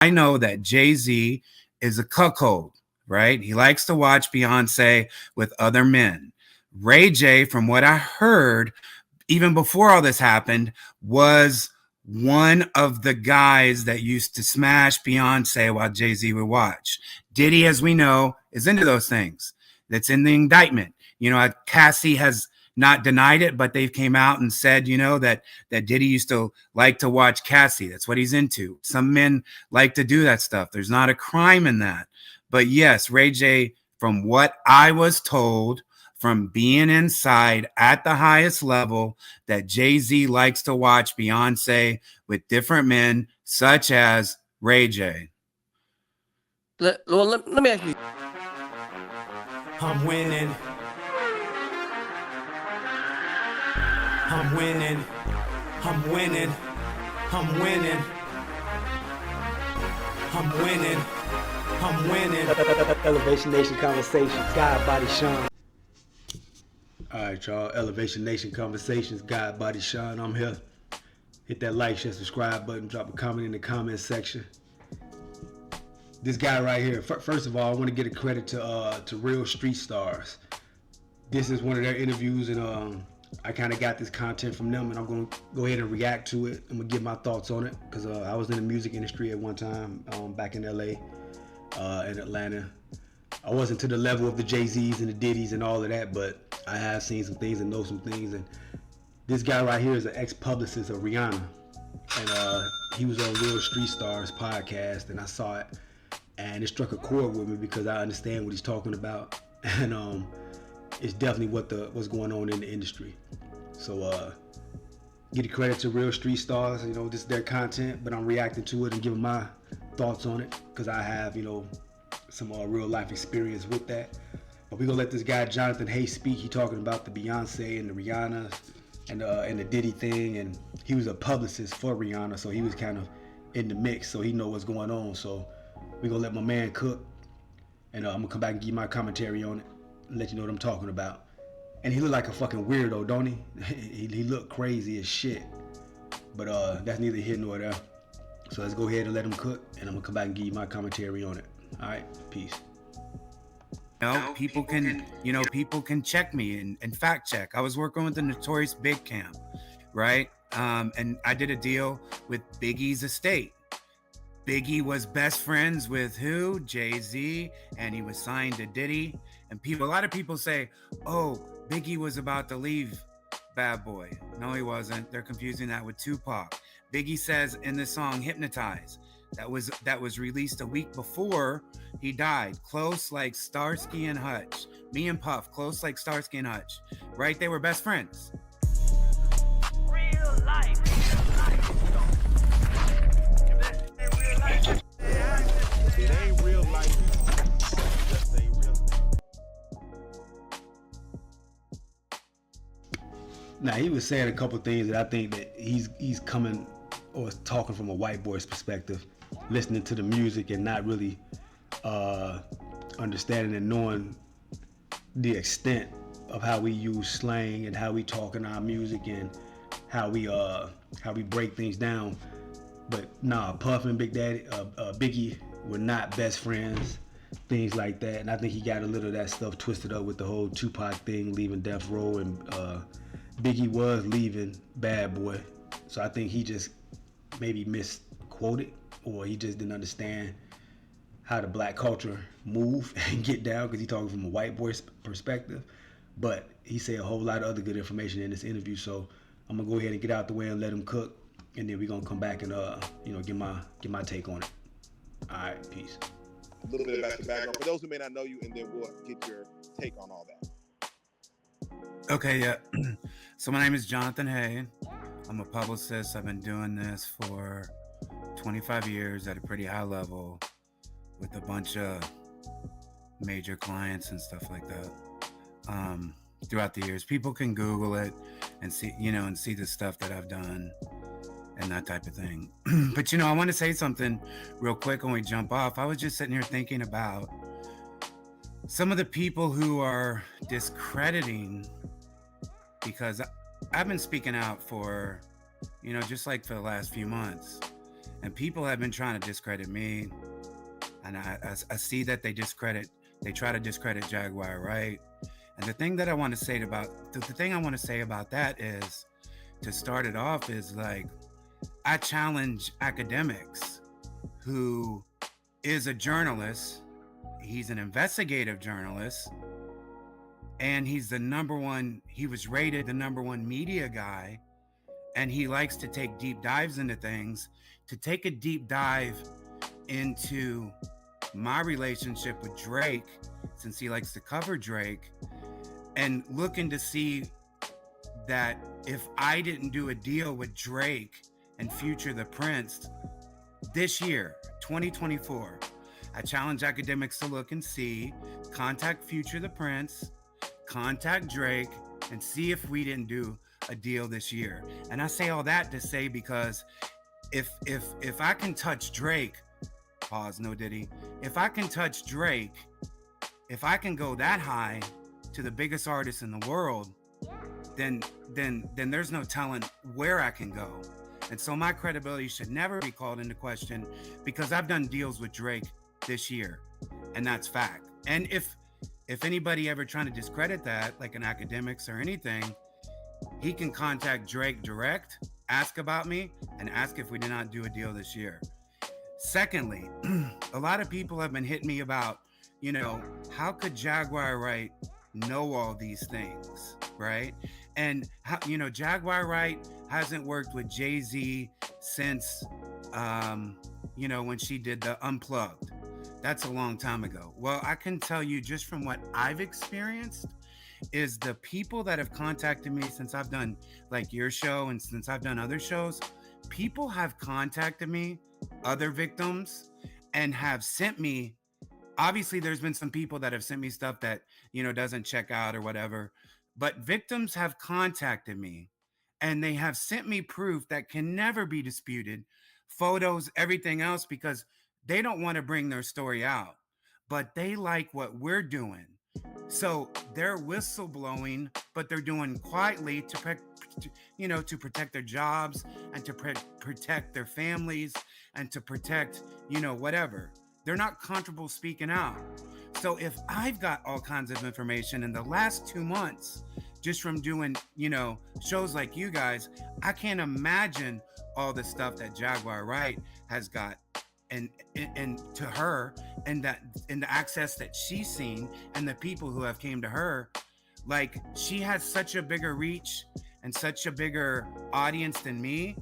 I know that Jay-Z is a cuckold, right? He likes to watch Beyonce with other men. Ray J, from what I heard, even before all this happened, was one of the guys that used to smash Beyonce while Jay-Z would watch. Diddy, as we know, is into those things. That's in the indictment. Cassie has not denied it, but they've came out and said, that Diddy used to like to watch Cassie. That's what he's into. Some men like to do that stuff. There's not a crime in that. But yes, Ray J, from what I was told, from being inside at the highest level, that Jay-Z likes to watch Beyonce with different men, such as Ray J. Let me ask you. I'm winning. I'm winning. I'm winning. I'm winning. I'm winning. I'm winning. Elevation Nation Conversations, God Body Sean. Alright, y'all. Elevation Nation Conversations, God Body Sean. I'm here. Hit that like, share, subscribe button. Drop a comment in the comment section. This guy right here. First of all, I want to get a credit to Real Street Stars. This is one of their interviews, and I kind of got this content from them, and I'm going to go ahead and react to it. I'm going to give my thoughts on it, because I was in the music industry at one time, back in LA, in Atlanta. I wasn't to the level of the Jay-Z's and the Diddy's and all of that, but I have seen some things and know some things. And this guy right here is an ex-publicist of Rihanna, and he was on Real Street Stars podcast, and I saw it, and it struck a chord with me because I understand what he's talking about, and it's definitely what's going on in the industry. So get a credit to Real Street Stars. This is their content, but I'm reacting to it and giving my thoughts on it because I have some real life experience with that. But we're gonna let this guy Jonathan Hayz speak. He talking about the Beyonce and the Rihanna and the Diddy thing, and he was a publicist for Rihanna, so he was kind of in the mix, so he know what's going on. So we're gonna let my man cook, and I'm gonna come back and give you my commentary on it and let you know what I'm talking about. And he look like a fucking weirdo, don't he? He look crazy as shit, but that's neither here nor there. So let's go ahead and let him cook, and I'm gonna come back and give you my commentary on it. All right, peace. People can check me and fact check. I was working with the Notorious Big Camp, right? And I did a deal with Biggie's estate. Biggie was best friends with who? Jay-Z, and he was signed to Diddy. And a lot of people say, oh, Biggie was about to leave Bad Boy. No, he wasn't. They're confusing that with Tupac. Biggie says in the song Hypnotize, that was released a week before he died. Close like Starsky and Hutch. Me and Puff, close like Starsky and Hutch. Right? They were best friends. Real life. It ain't real life. Just ain't real life. Now, he was saying a couple things that I think that he's coming or talking from a white boy's perspective, listening to the music and not really understanding and knowing the extent of how we use slang and how we talk in our music and how we break things down. But nah, Puff and Biggie were not best friends, things like that. And I think he got a little of that stuff twisted up with the whole Tupac thing, leaving Death Row, and Biggie was leaving Bad Boy. So I think he just maybe misquoted, or he just didn't understand how the black culture move and get down, because he's talking from a white boy's perspective. But he said a whole lot of other good information in this interview, so I'm gonna go ahead and get out the way and let him cook, and then we're gonna come back and give my take on it. All right, peace. A little bit about your background for those who may not know you, and then we'll get your take on all that. Okay, yeah. So my name is Jonathan Hayz. I'm a publicist. I've been doing this for 25 years at a pretty high level with a bunch of major clients and stuff like that. Throughout the years, people can Google it and see, and see the stuff that I've done and that type of thing. But I want to say something real quick when we jump off. I was just sitting here thinking about some of the people who are discrediting, because I've been speaking out for, just like for the last few months. And people have been trying to discredit me. And I see that they try to discredit Jaguar, right? And the thing I want to say about that is, to start it off, is like, I challenge Academics, who is a journalist. He's an investigative journalist, and he was rated the #1 media guy, and he likes to take deep dives into things, to take a deep dive into my relationship with Drake, since he likes to cover Drake, and looking to see that if I didn't do a deal with Drake and Future the Prince this year, 2024, I challenge Academics to look and see, contact Future the Prince, contact Drake, and see if we didn't do a deal this year. And I say all that to say, because if I can touch Drake, pause, no Diddy, if I can touch Drake, if I can go that high to the biggest artist in the world, then there's no telling where I can go. And so my credibility should never be called into question, because I've done deals with Drake this year, and that's fact. And if anybody ever trying to discredit that, like an Academics or anything, he can contact Drake direct, ask about me, and ask if we did not do a deal this year. Secondly, a lot of people have been hitting me about, how could Jaguar Wright know all these things, right? And how, Jaguar Wright hasn't worked with Jay-Z since, when she did the Unplugged. That's a long time ago. Well, I can tell you, just from what I've experienced, is the people that have contacted me since I've done like your show and since I've done other shows, people have contacted me, other victims, and have sent me, obviously there's been some people that have sent me stuff that, doesn't check out or whatever, but victims have contacted me and they have sent me proof that can never be disputed, photos, everything else, because they don't want to bring their story out, but they like what we're doing. So they're whistleblowing, but they're doing quietly to protect their jobs and to protect their families and to protect, whatever. They're not comfortable speaking out. So if I've got all kinds of information in the last 2 months, just from doing, shows like you guys, I can't imagine all the stuff that Jaguar Wright has got and to her, and the access that she's seen and the people who have came to her. Like, she has such a bigger reach and such a bigger audience than me.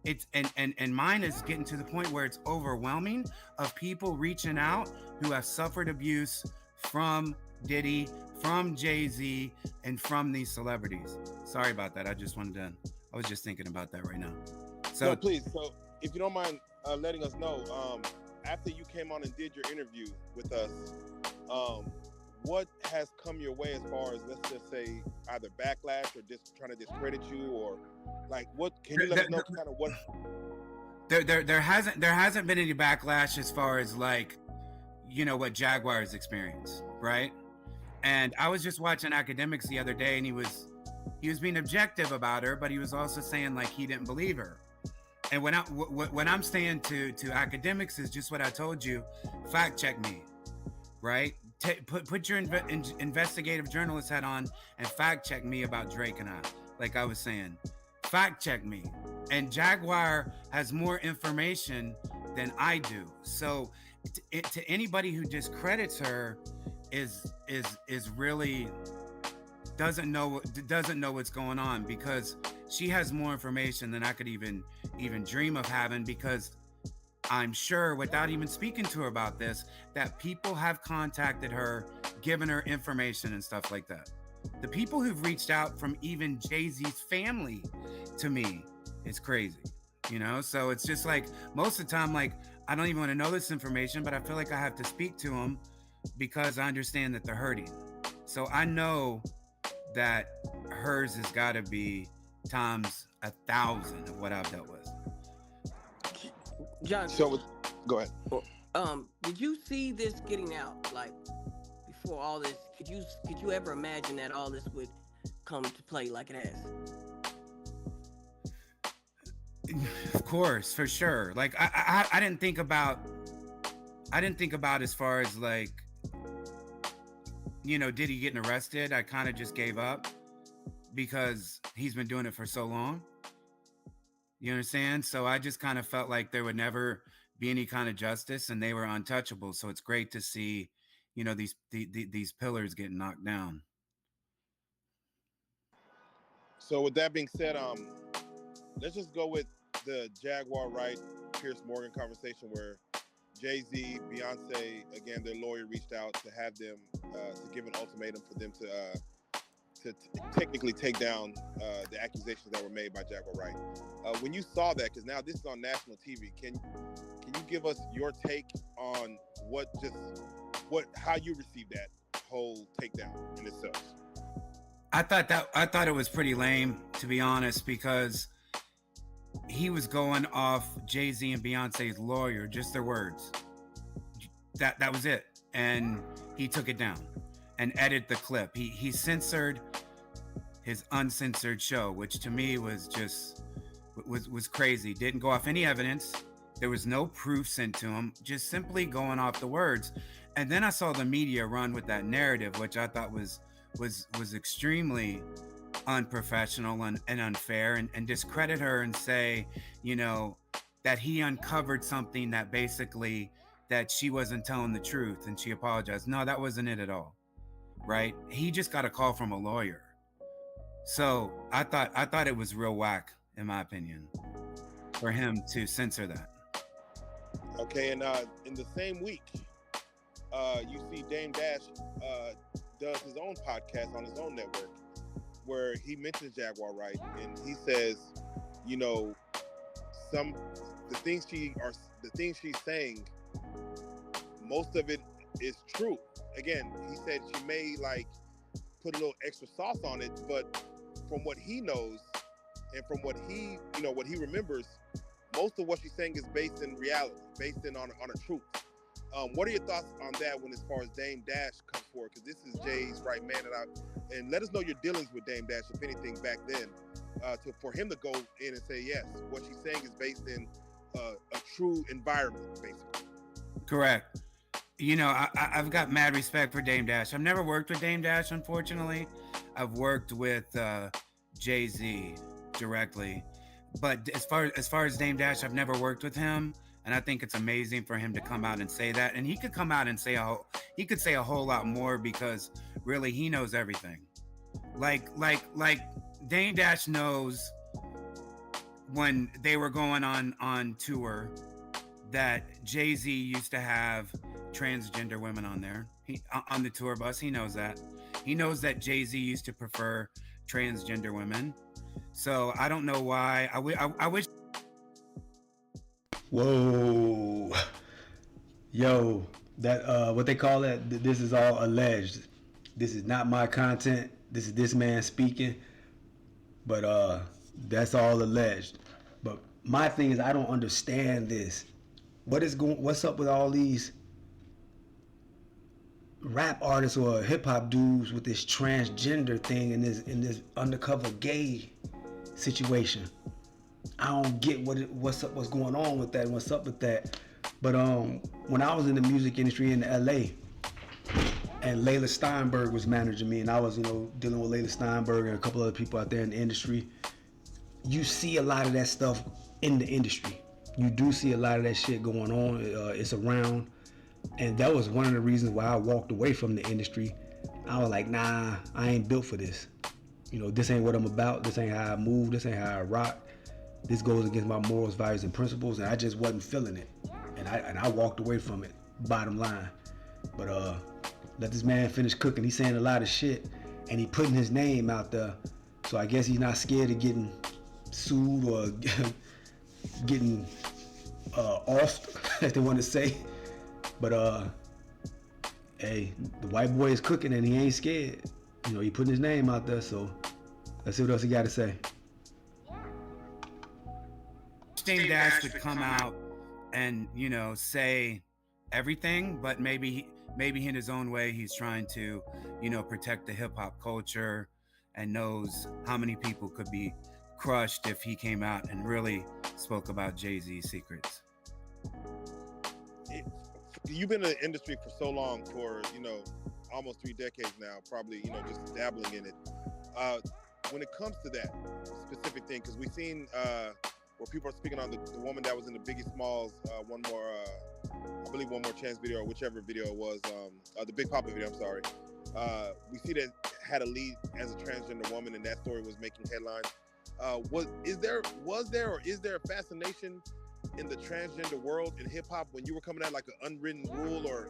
It's and mine is getting to the point where it's overwhelming, of people reaching out who have suffered abuse from Diddy, from Jay-Z, and from these celebrities. Sorry about that. I was just thinking about that right now. So no, please. So if you don't mind letting us know, after you came on and did your interview with us, what has come your way as far as, let's just say, either backlash or just trying to discredit you, or like, what can you let us know kind of what? There hasn't been any backlash as far as, like, what Jaguar has experienced, right? And I was just watching Academics the other day, and he was being objective about her, but he was also saying, like, he didn't believe her. And when I'm saying to Academics is just what I told you: fact check me, right? Put your investigative journalist hat on and fact check me about Drake and I. Like I was saying, fact check me. And Jaguar has more information than I do. So to anybody who discredits her is really doesn't know what's going on, because she has more information than I could even dream of having, because I'm sure, without even speaking to her about this, that people have contacted her, given her information and stuff like that. The people who've reached out from even Jay-Z's family to me is crazy, So it's just like, most of the time, like, I don't even want to know this information, but I feel like I have to speak to them because I understand that they're hurting. So I know that hers has got to be times 1,000 of what I've dealt with. John, So go ahead. did you see this getting out, like, before all this? Could you ever imagine that all this would come to play like it has? course, for sure. Like I didn't think about as far as like, you know, did he get arrested? I kind of just gave up because he's been doing it for so long. You understand? So I just kind of felt like there would never be any kind of justice and they were untouchable. So it's great to see, you know, these pillars getting knocked down. So with that being said, let's just go with the Jaguar Wright Pierce Morgan conversation where Jay-Z, Beyonce, again, their lawyer reached out to have them to give an ultimatum for them to technically take down the accusations that were made by Jaguar Wright. When you saw that, because now this is on national TV, can you give us your take on how you received that whole takedown in itself? I thought it was pretty lame, to be honest, because he was going off Jay-Z and Beyonce's lawyer, just their words. That was it. And he took it down and edited the clip. He censored his uncensored show, which to me was just was crazy. Didn't go off any evidence. There was no proof sent to him, just simply going off the words. And then I saw the media run with that narrative, which I thought was extremely unprofessional and unfair, and discredit her and say, you know, that he uncovered something that basically that she wasn't telling the truth and she apologized. No, that wasn't it at all. Right? He just got a call from a lawyer. So I thought it was real whack, in my opinion, for him to censor that. Okay, and in the same week, you see Dame Dash does his own podcast on his own network where he mentions Jaguar Wright, and he says, you know, the things she's saying, most of it is true. Again, he said she may like put a little extra sauce on it, but from what he knows and from what he remembers, most of what she's saying is based in reality, based on a truth. What are your thoughts on that when, as far as Dame Dash comes forward? Because this is Jay's right man, and let us know your dealings with Dame Dash, if anything, back then, for him to go in and say, yes, what she's saying is based in a true environment, basically. Correct. You know, I've got mad respect for Dame Dash. I've never worked with Dame Dash, unfortunately. I've worked with Jay-Z directly, but as far as Dame Dash, I've never worked with him. And I think it's amazing for him to come out and say that. And he could come out and say a whole lot more, because really he knows everything. Like Dame Dash knows when they were going on tour that Jay-Z used to have transgender women on there. On the tour bus, he knows that. He knows that Jay-Z used to prefer transgender women. So I don't know why. I wish. Whoa, yo, that what they call that? This is all alleged. This is not my content. This is this man speaking, but that's all alleged. But my thing is, I don't understand this. What's up with all these rap artists or hip hop dudes with this transgender thing in this undercover gay situation? I don't get what's going on with that and what's up with that. But when I was in the music industry in LA, and Layla Steinberg was managing me, and I was, dealing with Layla Steinberg and a couple other people out there in the industry, you see a lot of that stuff in the industry. You do see a lot of that shit going on. It's around. And that was one of the reasons why I walked away from the industry. I was like, nah, I ain't built for this. This ain't what I'm about. This ain't how I move. This ain't how I rock. This goes against my morals, values, and principles, and I just wasn't feeling it. And I walked away from it, bottom line. But let this man finish cooking. He's saying a lot of shit, and he putting his name out there. So I guess he's not scared of getting sued or getting offed, as they want to say. But hey, the white boy is cooking, and he ain't scared. He putting his name out there, so let's see what else he got to say. Dame Dash could come out and say everything, but maybe in his own way he's trying to protect the hip hop culture, and knows how many people could be crushed if he came out and really spoke about Jay-Z's secrets. You've been in the industry for so long, for almost 3 decades now, probably just dabbling in it. When it comes to that specific thing, because we've seen where people are speaking on the woman that was in the Biggie Smalls One More Chance video, or whichever video it was, the Big Papa video, I'm sorry. We see that had a lead as a transgender woman, and that story was making headlines. Was there or is there a fascination in the transgender world in hip hop when you were coming out, like an unwritten rule or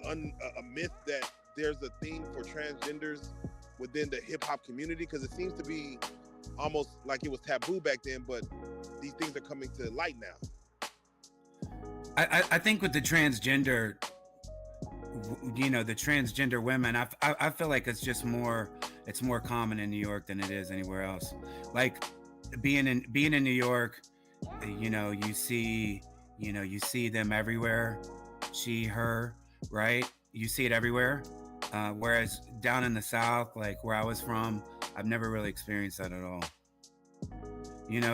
a myth that there's a thing for transgenders within the hip hop community? Because it seems to be almost like it was taboo back then, but these things are coming to light now. I think with the transgender, the transgender women, I feel like it's more common in New York than it is anywhere else. Like being in New York, you see them everywhere. She, her, right? You see it everywhere. Whereas down in the South, like where I was from, I've never really experienced that at all.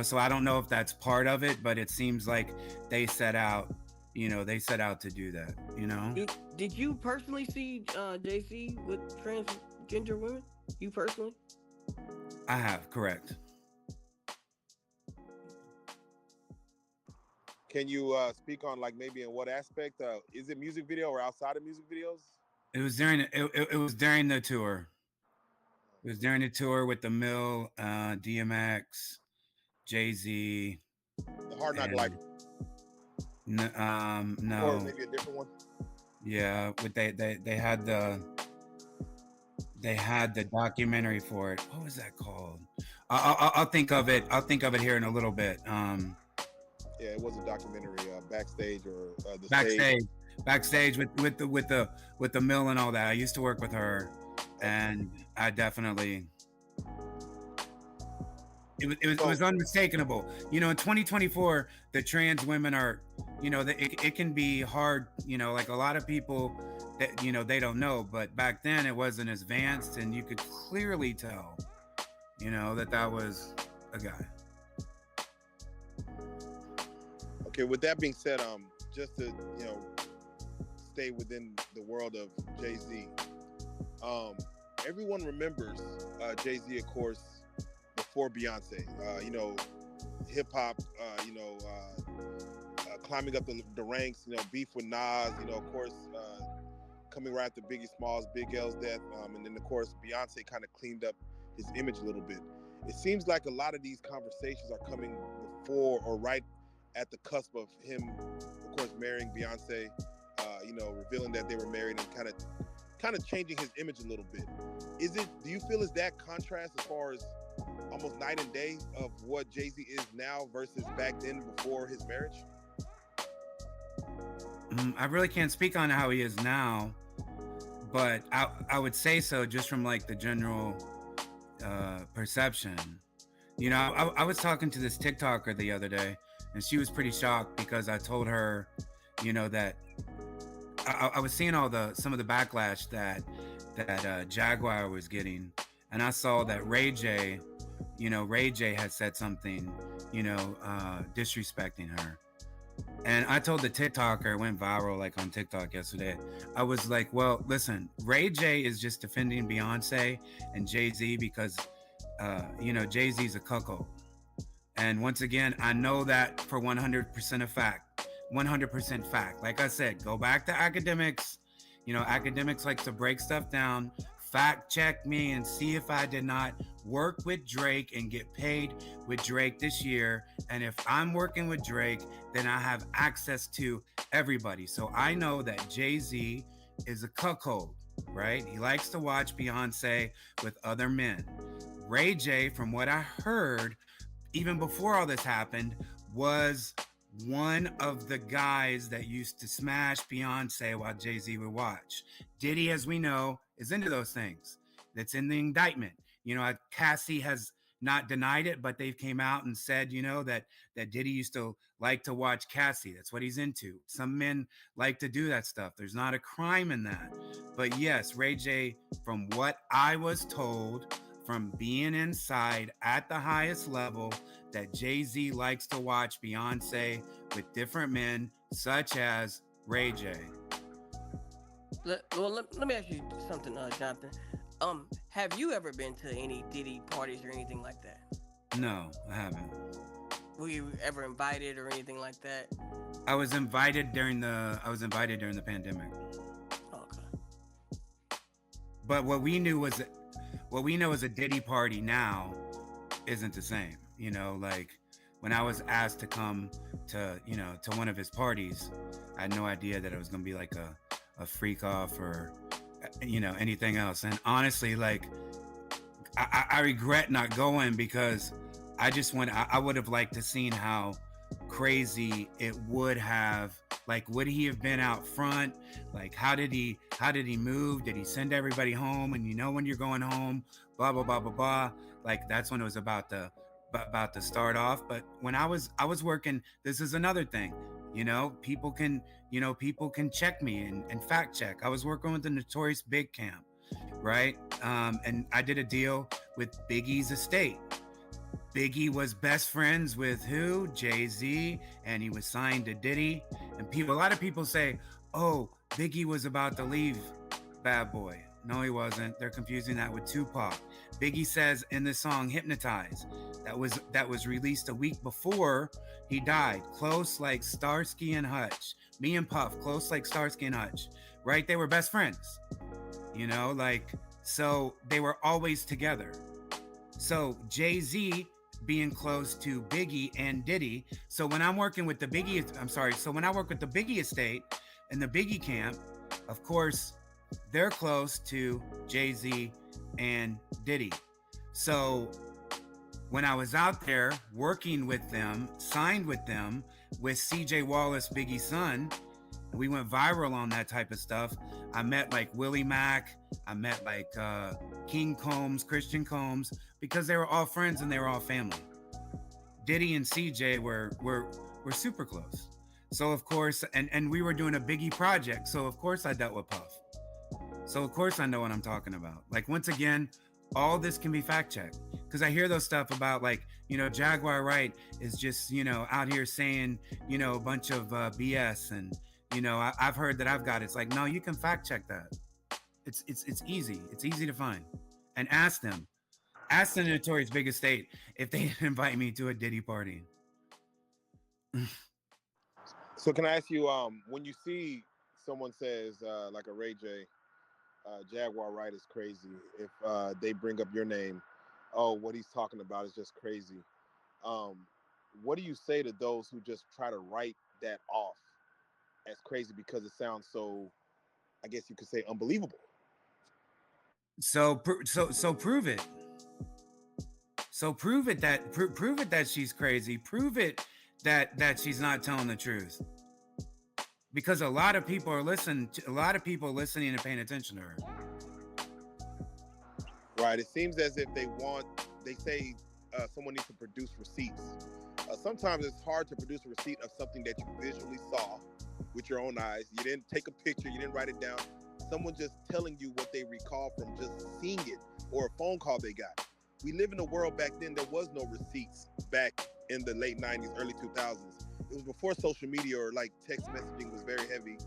So I don't know if that's part of it, but it seems like they set out to do that, Did you personally see Jay-Z with transgender women? You personally? I have, correct. Can you speak on, like, maybe in what aspect? Is it music video or outside of music videos? It was during the tour. It was during the tour with the Mill, DMX, Jay-Z. The Hard Knock Life. No. Or maybe a different one. Yeah, but they had the documentary for it. What was that called? I'll think of it. I'll think of it here in a little bit. Yeah, it was a documentary, backstage or the backstage with the Mill and all that. I used to work with her, and I definitely. It was unmistakable. In 2024, the trans women are, it can be hard. Like a lot of people that they don't know, but back then it wasn't as advanced, and you could clearly tell, that was a guy. Okay, with that being said, just to stay within the world of Jay-Z, everyone remembers Jay-Z, of course, before Beyonce. Hip hop, climbing up the ranks, beef with Nas, of course, coming right after Biggie Smalls, Big L's death, and then of course Beyonce kind of cleaned up his image a little bit. It seems like a lot of these conversations are coming before or right at the cusp of him, of course, marrying Beyonce, revealing that they were married and kind of changing his image a little bit. Do you feel is that contrast as far as almost night and day of what Jay-Z is now versus back then before his marriage? I really can't speak on how he is now, but I would say so just from like the general perception. I was talking to this TikToker the other day, and she was pretty shocked because I told her, that I was seeing some of the backlash that Jaguar was getting, and I saw that Ray J had said something, disrespecting her. And I told the TikToker, it went viral like on TikTok yesterday. I was like, well, listen, Ray J is just defending Beyonce and Jay-Z because, Jay-Z's a cuckold. And once again, I know that for 100% fact. Like I said, go back to academics. Academics like to break stuff down. Fact check me and see if I did not work with Drake and get paid with Drake this year. And if I'm working with Drake, then I have access to everybody. So I know that Jay-Z is a cuckold, right? He likes to watch Beyonce with other men. Ray J, from what I heard, even before all this happened, was one of the guys that used to smash Beyonce while Jay-Z would watch. Diddy, as we know, is into those things. That's in the indictment. Cassie has not denied it, but they've came out and said, that Diddy used to like to watch Cassie. That's what he's into. Some men like to do that stuff. There's not a crime in that. But yes, Ray J, from what I was told from being inside at the highest level that Jay-Z likes to watch Beyonce with different men, such as Ray J. Let me ask you something, Jonathan. Have you ever been to any Diddy parties or anything like that? No, I haven't. Were you ever invited or anything like that? I was invited during the pandemic. Okay. But what we know as a Diddy party now isn't the same. You know, like when I was asked to come to one of his parties, I had no idea that it was gonna be like a freak off or anything else. And honestly, like I regret not going because I would have liked to seen how crazy it would have. Like, would he have been out front? Like, how did he move? Did he send everybody home? And when you're going home, blah blah blah blah blah. Like, that's when it was about to start off. But when I was working, this is another thing. People can check me and fact check. I was working with the Notorious Big Camp, right? And I did a deal with Biggie's estate. Biggie was best friends with who? Jay-Z, and he was signed to Diddy. And a lot of people say, oh, Biggie was about to leave Bad Boy. No, he wasn't. They're confusing that with Tupac. Biggie says in the song Hypnotize, that was released a week before he died, close like Starsky and Hutch. Me and Puff, close like Starsky and Hutch, right? They were best friends, so they were always together. So Jay-Z being close to Biggie and Diddy. So when I work with the Biggie estate and the Biggie camp, of course, they're close to Jay-Z and Diddy. So when I was out there working with them, signed with them, with CJ Wallace, Biggie's son, we went viral on that type of stuff. I met like Willie Mack. I met like King Combs, Christian Combs, because they were all friends and they were all family. Diddy and CJ were super close. So of course, and we were doing a Biggie project. So of course I dealt with Puff. So of course I know what I'm talking about. Like, once again, all this can be fact checked, because I hear those stuff about Jaguar Wright is just out here saying a bunch of BS, and I've heard that I've got it. It's like, no, you can fact check that. It's easy. It's easy to find. And ask the Notorious Big Estate if they invite me to a Diddy party. So can I ask you, when you see someone says like a Ray J, Jaguar Wright is crazy, if they bring up your name, oh, what he's talking about is just crazy. What do you say to those who just try to write that off as crazy because it sounds so, I guess you could say, unbelievable? So prove it. So prove it that she's crazy. Prove it that she's not telling the truth. Because a lot of people are listening and paying attention to her. Right. It seems as if they say someone needs to produce receipts. Sometimes it's hard to produce a receipt of something that you visually saw with your own eyes. You didn't take a picture, you didn't write it down. Someone just telling you what they recall from just seeing it, or a phone call they got. We live in a world back then, there was no receipts back in the late 90s, early 2000s. It was before social media or like text messaging was very heavy.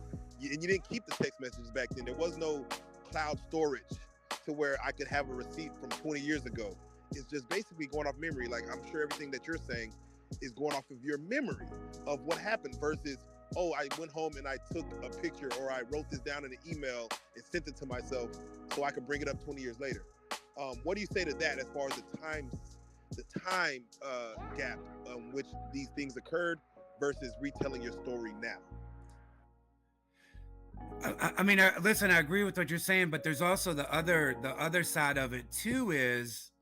And you didn't keep the text messages back then. There was no cloud storage to where I could have a receipt from 20 years ago. It's just basically going off memory. Like, I'm sure everything that you're saying is going off of your memory of what happened versus, oh, I went home and I took a picture, or I wrote this down in an email and sent it to myself so I could bring it up 20 years later. What do you say to that as far as the time gap on which these things occurred versus retelling your story now? I mean, listen, I agree with what you're saying, but there's also the other side of it too, is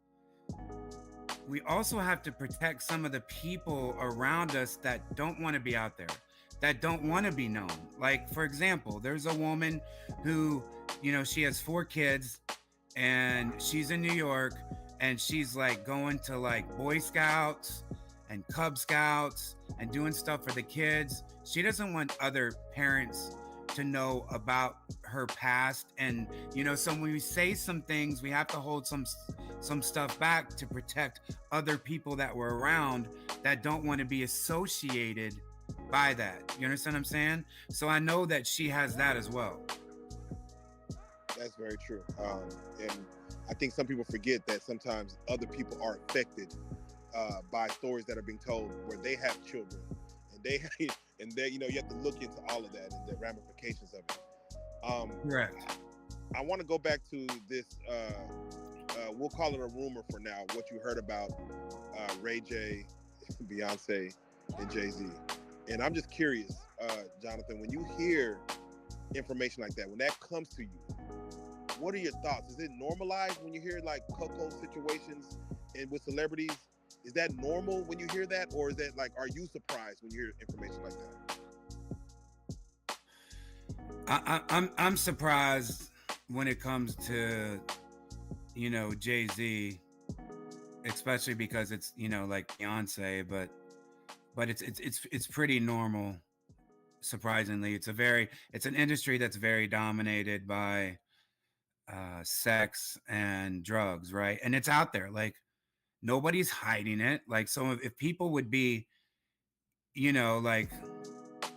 we also have to protect some of the people around us that don't want to be out there, that don't want to be known. Like, for example, there's a woman who, she has 4 kids and she's in New York, and she's like going to like Boy Scouts and Cub Scouts and doing stuff for the kids. She doesn't want other parents to know about her past. And so when we say some things, we have to hold some stuff back to protect other people that were around that don't want to be associated by that. You understand what I'm saying? So I know that she has that as well. That's very true. And I think some people forget that sometimes other people are affected by stories that are being told where they have children, and they you have to look into all of that and the ramifications of it. Correct. I want to go back to this. We'll call it a rumor for now. What you heard about Ray J, Beyonce, and Jay-Z, and I'm just curious, Jonathan, when you hear information like that, when that comes to you, what are your thoughts? Is it normalized when you hear like cuckold situations and with celebrities? Is that normal when you hear that, or is that like, are you surprised when you hear information like that? I'm surprised when it comes to Jay-Z, especially because it's like Beyonce, but it's pretty normal. Surprisingly, it's an industry that's very dominated by sex and drugs, right? And it's out there, like nobody's hiding it. Like, so if people would be like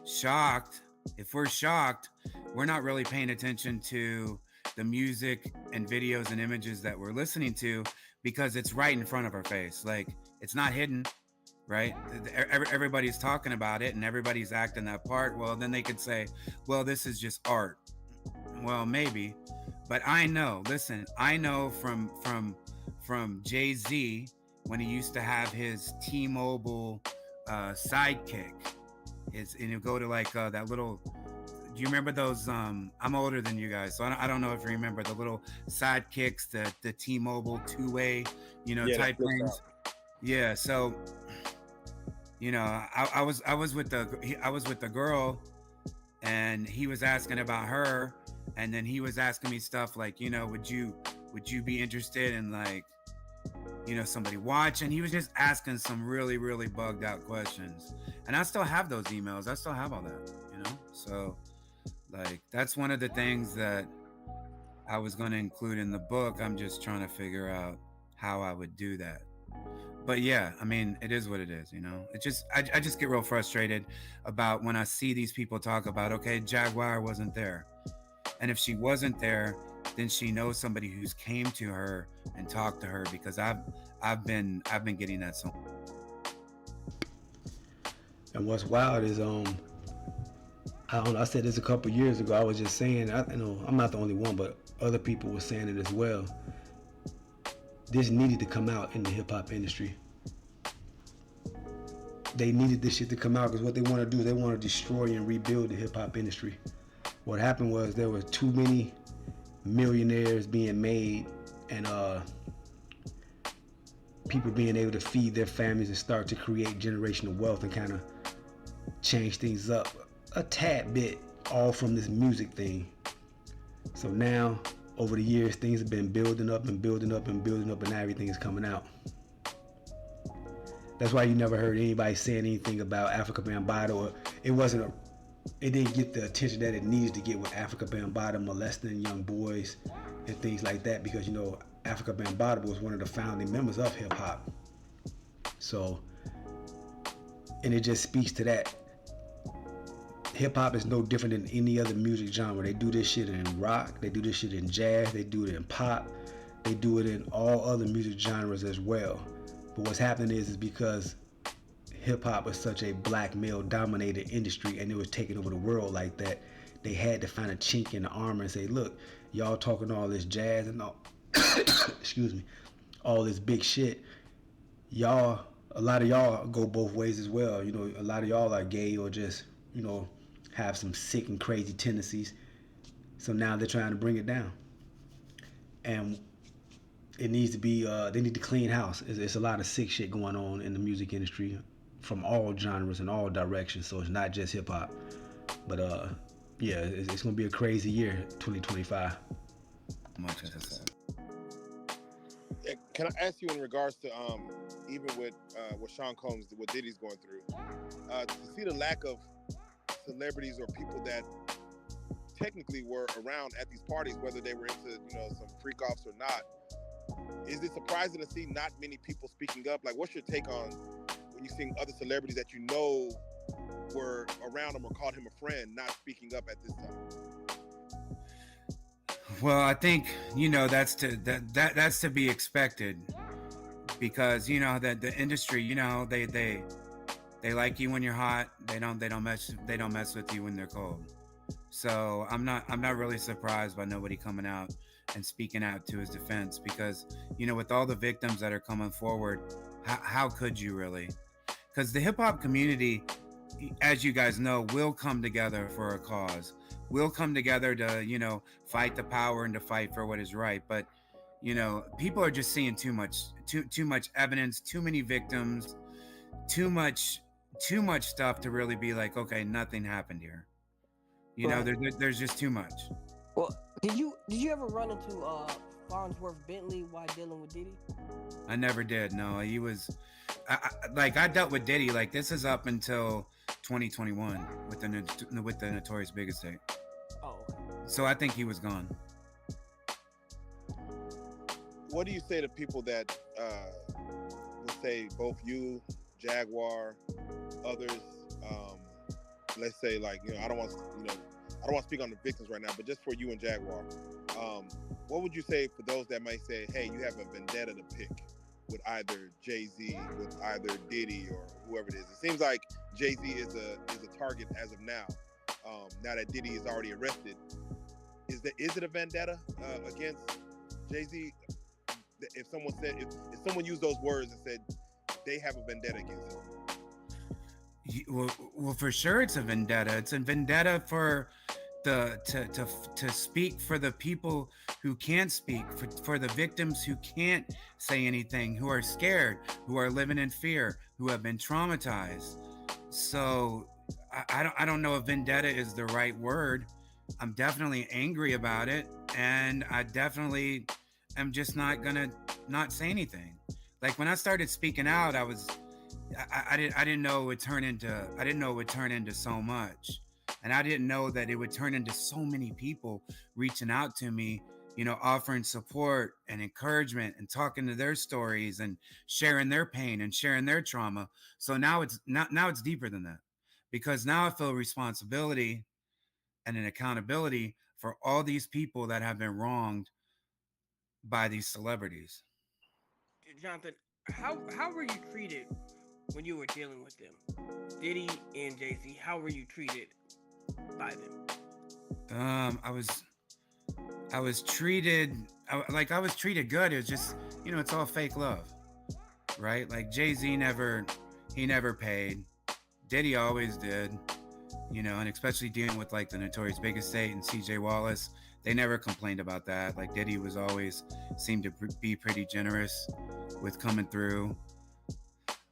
shocked, if we're shocked, we're not really paying attention to the music and videos and images that we're listening to, because it's right in front of our face. Like, it's not hidden, right? Everybody's talking about it and everybody's acting that part. Well, then they could say, well, this is just art. Well, maybe, but I know from Jay-Z, when he used to have his T-Mobile sidekick, and he'll go to like that little, do you remember those? I'm older than you guys, so I don't know if you remember the little sidekicks, the T-Mobile two-way, type things. Yeah, so I was with the girl, and he was asking about her, and then he was asking me stuff like, would you be interested in like, somebody watching? He was just asking some really, really bugged out questions, and I still have those emails. I still have all that, so like, that's one of the things that I was going to include in the book. I'm just trying to figure out how I would do that. But yeah, I mean, it is what it is, It just, I just get real frustrated about when I see these people talk about, okay, Jaguar wasn't there. And if she wasn't there, then she knows somebody who's came to her and talked to her, because I've been getting that song. And what's wild is I said this a couple years ago. I was just saying, I'm not the only one, but other people were saying it as well. This needed to come out in the hip hop industry. They needed this shit to come out, because what they want to do, they want to destroy and rebuild the hip hop industry. What happened was there were too many millionaires being made, and people being able to feed their families and start to create generational wealth and kind of change things up a tad bit, all from this music thing. So now, over the years, things have been building up and building up and building up, and now everything is coming out. That's why you never heard anybody saying anything about Africa Bambaataa, or it didn't get the attention that it needs to get with Africa Bambaataa molesting young boys and things like that, because Africa Bambaataa was one of the founding members of hip hop. So, and it just speaks to that. Hip hop is no different than any other music genre. They do this shit in rock, they do this shit in jazz, they do it in pop, they do it in all other music genres as well. But what's happening is because hip hop is such a black male dominated industry, and it was taking over the world like that, they had to find a chink in the armor and say, look, y'all talking all this jazz and all excuse me, all this big shit. A lot of y'all go both ways as well. A lot of y'all are gay or just, have some sick and crazy tendencies. So now they're trying to bring it down. And it needs to be, they need to clean house. It's a lot of sick shit going on in the music industry from all genres and all directions. So it's not just hip hop. But yeah, it's going to be a crazy year, 2025. Much as I said. Can I ask you in regards to even with what Sean Combs, what Diddy's going through, to see the lack of celebrities or people that technically were around at these parties, whether they were into, some freak offs or not. Is it surprising to see not many people speaking up? Like, what's your take on when you're seeing other celebrities that were around him or called him a friend not speaking up at this time? Well, I think that's to be expected, because that the industry, they like you when you're hot. They don't mess with you when they're cold. So I'm not really surprised by nobody coming out and speaking out to his defense, because with all the victims that are coming forward, how could you really? Because the hip hop community, as you guys know, will come together for a cause. We'll come together to fight the power and to fight for what is right. But people are just seeing too much evidence, too many victims, too much stuff to really be like, okay, nothing happened here. There's just too much. Well, did you ever run into Farnsworth Bentley while dealing with Diddy? I never did. No, he was. I dealt with Diddy. Like, this is up until 2021 with the Notorious Big Estate. Oh. So I think he was gone. What do you say to people that let's say both you, Jaguar, others, let's say, like, I don't want to speak on the victims right now, but just for you and Jaguar, what would you say for those that might say, hey, you have a vendetta to pick with either Jay-Z, with either Diddy, or whoever it is? It seems like Jay-Z is a target as of now. Now that Diddy is already arrested, is it a vendetta against Jay-Z? If someone used those words and said they have a vendetta against him. Well, for sure, it's a vendetta. It's a vendetta for to speak for the people who can't speak, for the victims who can't say anything, who are scared, who are living in fear, who have been traumatized. So I don't know if vendetta is the right word. I'm definitely angry about it, and I definitely am just not gonna not say anything. Like, when I started speaking out, I didn't know it would turn into so much. And I didn't know that it would turn into so many people reaching out to me, offering support and encouragement and talking to their stories and sharing their pain and sharing their trauma. So now it's deeper than that, because now I feel responsibility and an accountability for all these people that have been wronged by these celebrities. Jonathan, how were you treated when you were dealing with them? Diddy and Jay-Z, how were you treated by them? I was treated good. It was just, it's all fake love, right? Like, Jay-Z never paid. Diddy always did, and especially dealing with, like, the Notorious Big Estate and CJ Wallace, they never complained about that. Like, Diddy was always seemed to be pretty generous with coming through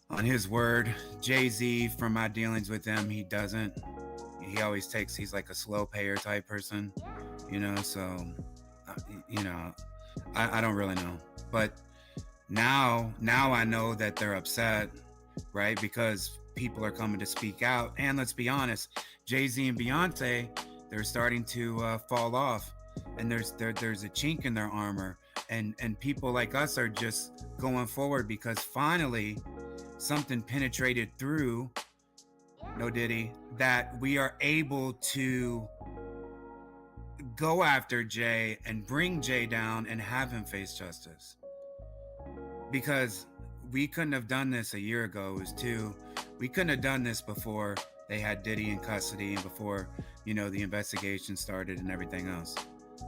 on his word. Jay-Z, from my dealings with him, he doesn't. He's like a slow payer type person, so, I don't really know. But now I know that they're upset, right? Because people are coming to speak out. And let's be honest, Jay-Z and Beyonce, they're starting to fall off. And there's a chink in their armor. And people like us are just going forward because finally something penetrated through, no Diddy, that we are able to go after Jay and bring Jay down and have him face justice. Because we couldn't have done this a year ago. We couldn't have done this before they had Diddy in custody and before, the investigation started and everything else.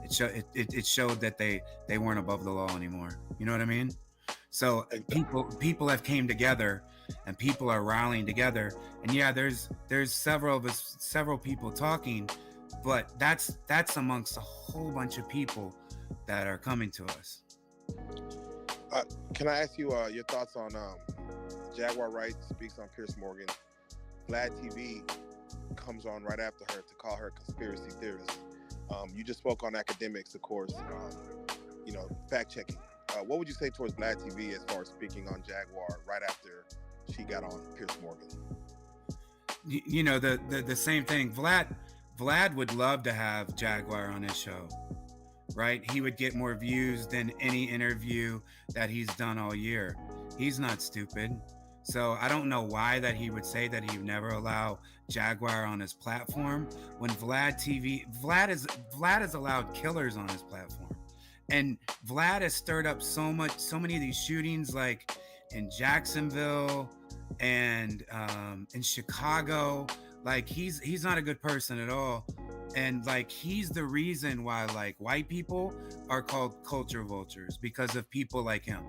It showed that they weren't above the law anymore. You know what I mean? So people have came together and people are rallying together. And yeah, there's several people talking, but that's amongst a whole bunch of people that are coming to us. Can I ask you your thoughts on Jaguar Wright speaks on Piers Morgan? Vlad TV comes on right after her to call her a conspiracy theorist. You just spoke on academics, of course, fact checking. What would you say towards Vlad TV as far as speaking on Jaguar right after she got on Piers Morgan? The same thing. Vlad Vlad would love to have Jaguar on his show, right? He would get more views than any interview that he's done all year. He's not stupid. So I don't know why that he would say that he would never allow Jaguar on his platform when Vlad has allowed killers on his platform. And Vlad has stirred up so many of these shootings, like in Jacksonville and in Chicago. Like he's not a good person at all. And like he's the reason why like white people are called culture vultures, because of people like him,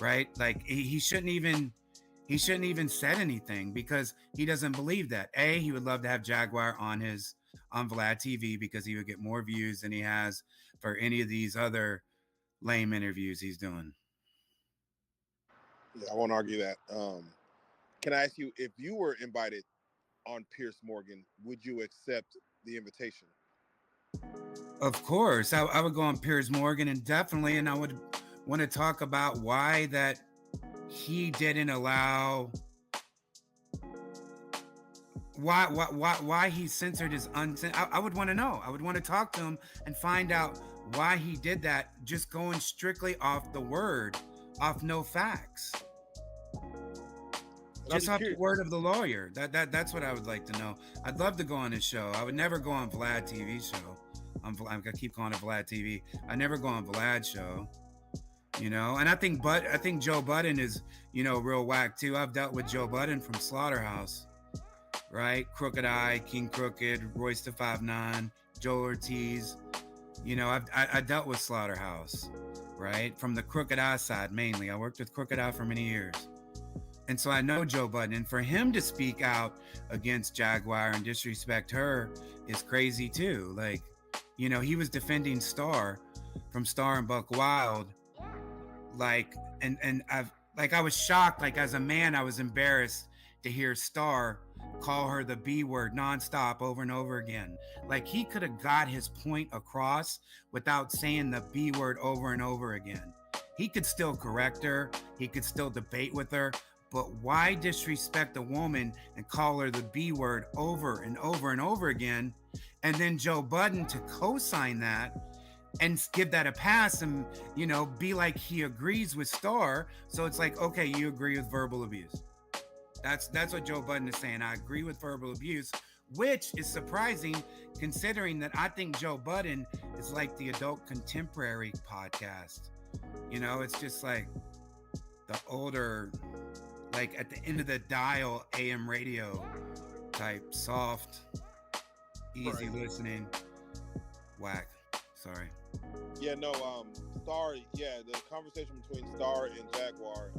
right? Like he shouldn't even said anything, because he doesn't believe that. He would love to have Jaguar on Vlad TV because he would get more views than he has for any of these other lame interviews he's doing. Yeah, I won't argue that. Can I ask you, if you were invited on Piers Morgan, would you accept the invitation? Of course, I would go on Piers Morgan, and definitely, and I would want to talk about why that he didn't allow, why he censored his I would want to know. I would want to talk to him and find out why he did that, just going strictly off the word, off no facts. Just off the word of the lawyer. That's what I would like to know. I'd love to go on his show. I would never go on Vlad TV show. I'm gonna keep calling it Vlad TV. I never go on Vlad's show. You know, and I think Joe Budden is, you know, real whack too. I've dealt with Joe Budden from Slaughterhouse, right? Crooked Eye, King Crooked, Royce da 5'9", Joe Ortiz. You know, I dealt with Slaughterhouse, right? From the Crooked Eye side mainly. I worked with Crooked Eye for many years. And so I know Joe Budden. And for him to speak out against Jaguar and disrespect her is crazy too. Like, you know, he was defending Star from Star and Buck Wild. Like, and I was shocked. Like, as a man, I was embarrassed to hear Star call her the B word nonstop over and over again. Like, he could have got his point across without saying the B word over and over again. He could still correct her. He could still debate with her. But why disrespect a woman and call her the B word over and over and over again? And then Joe Budden to co-sign that and give that a pass and, you know, be like he agrees with Star. So it's like, okay, you agree with verbal abuse. That's what Joe Budden is saying. I agree with verbal abuse, which is surprising considering that I think Joe Budden is like the adult contemporary podcast. You know, it's just like the older, like at the end of the dial AM radio type, soft, easy listening, whack. Sorry. Yeah, no, Star, yeah, the conversation between Star and Jaguar,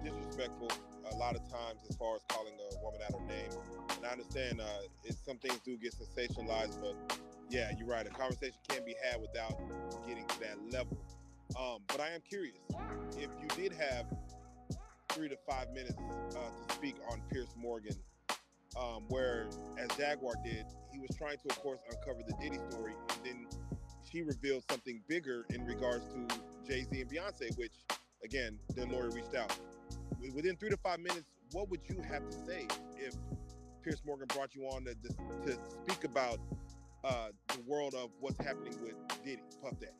disrespectful a lot of times as far as calling a woman out her name. And I understand some things do get sensationalized, but yeah, you're right. A conversation can be had without getting to that level. But I am curious, if you did have 3 to 5 minutes to speak on Piers Morgan, where, as Jaguar did, he was trying to, of course, uncover the Diddy story, and then she revealed something bigger in regards to Jay-Z and Beyonce, which, again, the lawyer reached out. Within 3 to 5 minutes, what would you have to say if Piers Morgan brought you on to speak about the world of what's happening with Diddy, Puff Daddy?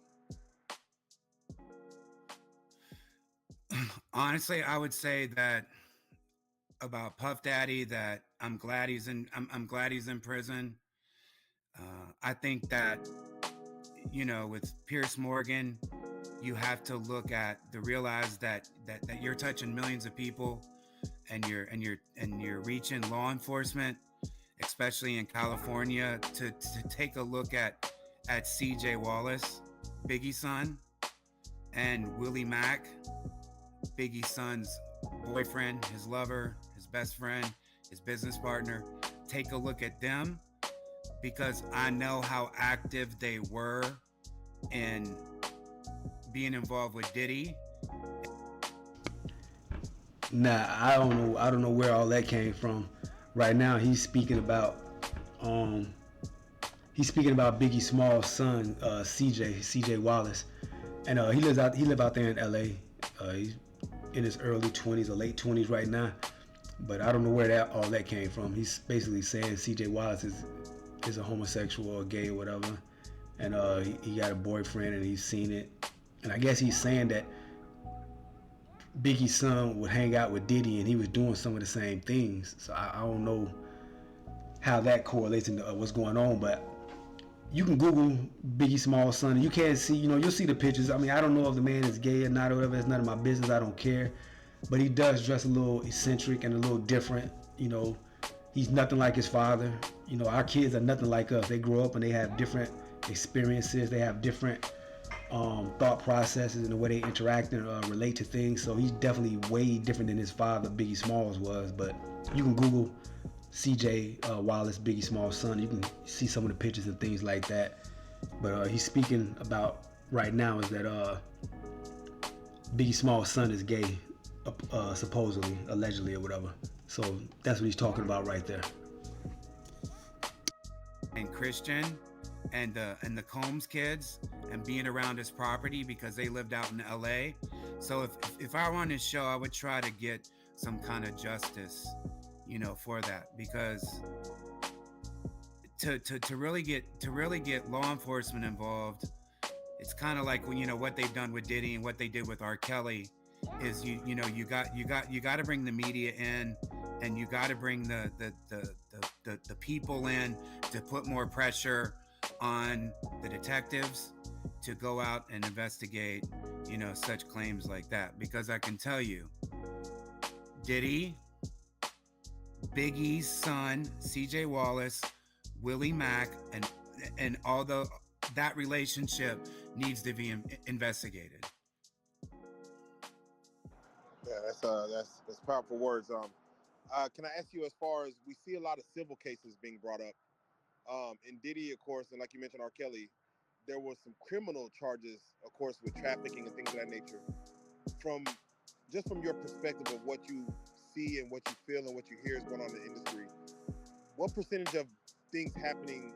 Honestly, I would say that about Puff Daddy, that I'm glad he's in prison. I think that, you know, with Piers Morgan, you have to realize that you're touching millions of people, and you're reaching law enforcement, especially in California, to take a look at CJ Wallace, Biggie's son, and Willie Mack, Biggie's son's boyfriend, his lover, his best friend, his business partner. Take a look at them, because I know how active they were in being involved with Diddy. Nah, I don't know where all that came from. Right now, he's speaking about Biggie Small's son, CJ Wallace, and he lives out there in LA. He's in his early 20s or late 20s right now. But I don't know where all that came from. He's basically saying CJ Wallace is a homosexual or gay or whatever, and he got a boyfriend and he's seen it. And I guess he's saying that Biggie's son would hang out with Diddy and he was doing some of the same things. So I don't know how that correlates into what's going on, but you can Google Biggie Small's son and you can't see, you'll see the pictures. I mean, I don't know if the man is gay or not or whatever. It's none of my business. I don't care. But he does dress a little eccentric and a little different. He's nothing like his father. Our kids are nothing like us. They grow up and they have different experiences. They have different thought processes and the way they interact and relate to things. So he's definitely way different than his father, Biggie Smalls, was. But you can Google CJ Wallace, Biggie Small's son. You can see some of the pictures and things like that. But he's speaking about right now is that Biggie Small's son is gay, supposedly, allegedly, or whatever. So that's what he's talking about right there. And Christian and the Combs kids and being around his property because they lived out in LA. So if I were on his show, I would try to get some kind of justice, for that, because to really get law enforcement involved, it's kind of like when what they've done with Diddy and what they did with R. Kelly is you got to bring the media in, and you got to bring the people in to put more pressure on the detectives to go out and investigate such claims like that, because I can tell you, Diddy, Biggie's son, CJ Wallace, Willie Mack, and all that relationship needs to be investigated. Yeah, that's powerful words. Can I ask you, as far as we see a lot of civil cases being brought up, in Diddy, of course, and like you mentioned, R. Kelly, there was some criminal charges, of course, with trafficking and things of that nature. From your perspective of what you see and what you feel and what you hear is going on in the industry, what percentage of things happening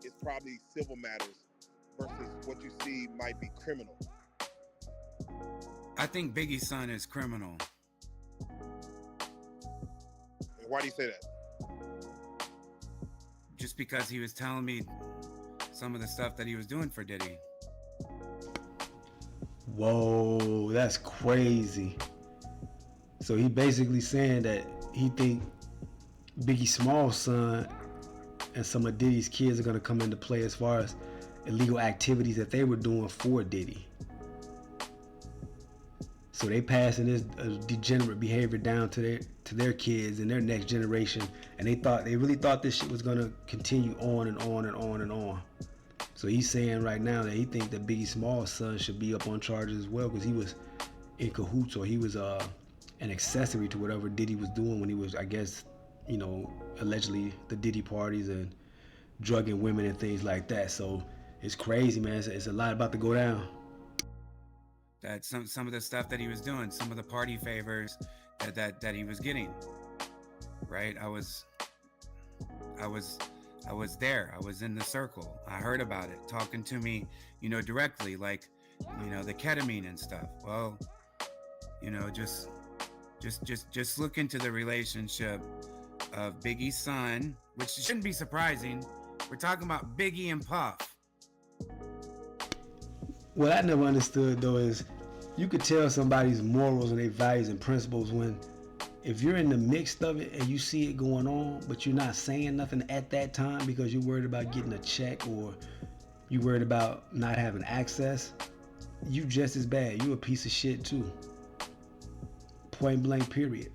is probably civil matters versus what you see might be criminal? I think Biggie's son is criminal. And why do you say that? Just because he was telling me some of the stuff that he was doing for Diddy. Whoa, that's crazy. So he basically saying that he think Biggie Small's son and some of Diddy's kids are going to come into play as far as illegal activities that they were doing for Diddy. So they passing this degenerate behavior down to their kids and their next generation, and they really thought this shit was going to continue on and on and on and on. So he's saying right now that he think that Biggie Small's son should be up on charges as well, because he was in cahoots, or he was an accessory to whatever Diddy was doing when he was, I guess, allegedly the Diddy parties and drugging women and things like that. So it's crazy, man. It's a lot about to go down. That some of the stuff that he was doing, some of the party favors that he was getting, right? I was there. I was in the circle. I heard about it, talking to me, directly, like, the ketamine and stuff. Well, just look into the relationship of Biggie's son, which shouldn't be surprising. We're talking about Biggie and Puff. What I never understood, though, is you could tell somebody's morals and their values and principles when, if you're in the mix of it and you see it going on, but you're not saying nothing at that time because you're worried about getting a check or you're worried about not having access, you just as bad. You a piece of shit too. Point blank, period.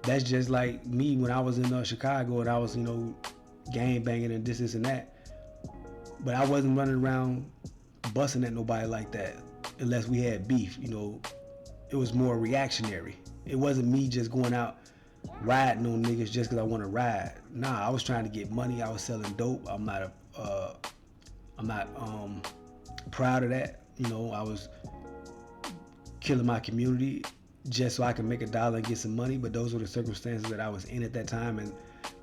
That's just like me when I was in Chicago and I was, gang banging and this and that. But I wasn't running around busting at nobody like that unless we had beef. It was more reactionary. It wasn't me just going out riding on niggas just because I want to ride. Nah, I was trying to get money. I was selling dope. I'm not proud of that. I was killing my community just so I could make $1 and get some money. But those were the circumstances that I was in at that time, and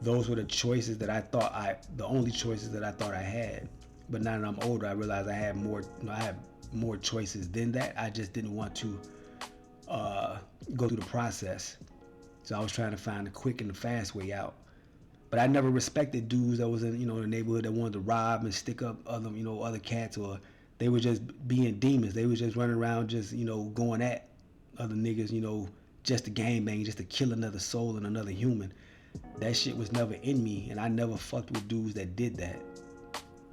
those were the choices that the only choices that I thought I had. But now that I'm older, I realized I had more. I had more choices than that. I just didn't want to go through the process. So I was trying to find the quick and the fast way out. But I never respected dudes that was in, the neighborhood that wanted to rob and stick up other cats, or they were just being demons. They was just running around just, going at other niggas, just to gangbang, just to kill another soul and another human. That shit was never in me, and I never fucked with dudes that did that.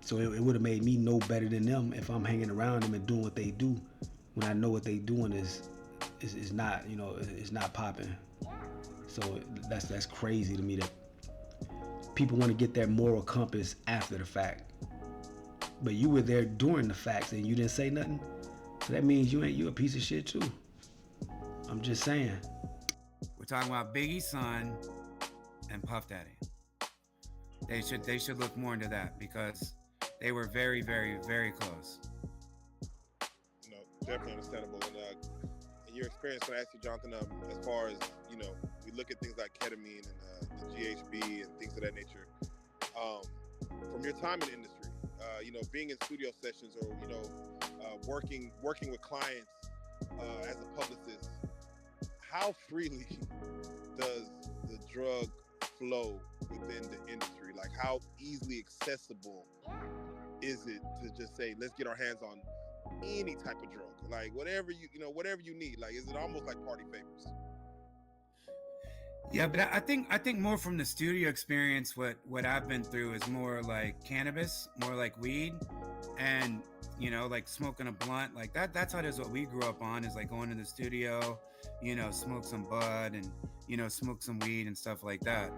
So it would have made me know better than them if I'm hanging around them and doing what they do, when I know what they doing is not, it's not popping. So that's crazy to me that people want to get their moral compass after the fact. But you were there during the facts and you didn't say nothing. So that means you a piece of shit too. I'm just saying. We're talking about Biggie's son and Puff Daddy. They should look more into that because they were very, very, very close. Definitely understandable. And in your experience, can I ask you, Jonathan, as far as, we look at things like ketamine and the GHB and things of that nature, from your time in the industry, being in studio sessions or, working with clients as a publicist, how freely does the drug flow within the industry? Like, how easily accessible is it to just say, let's get our hands on any type of drug, like whatever you need? Like, is it almost like party favors? Yeah, but I think more from the studio experience, what I've been through is more like cannabis, more like weed, and like smoking a blunt, like that's how it is. What we grew up on is like going to the studio, smoke some bud and smoke some weed and stuff like that.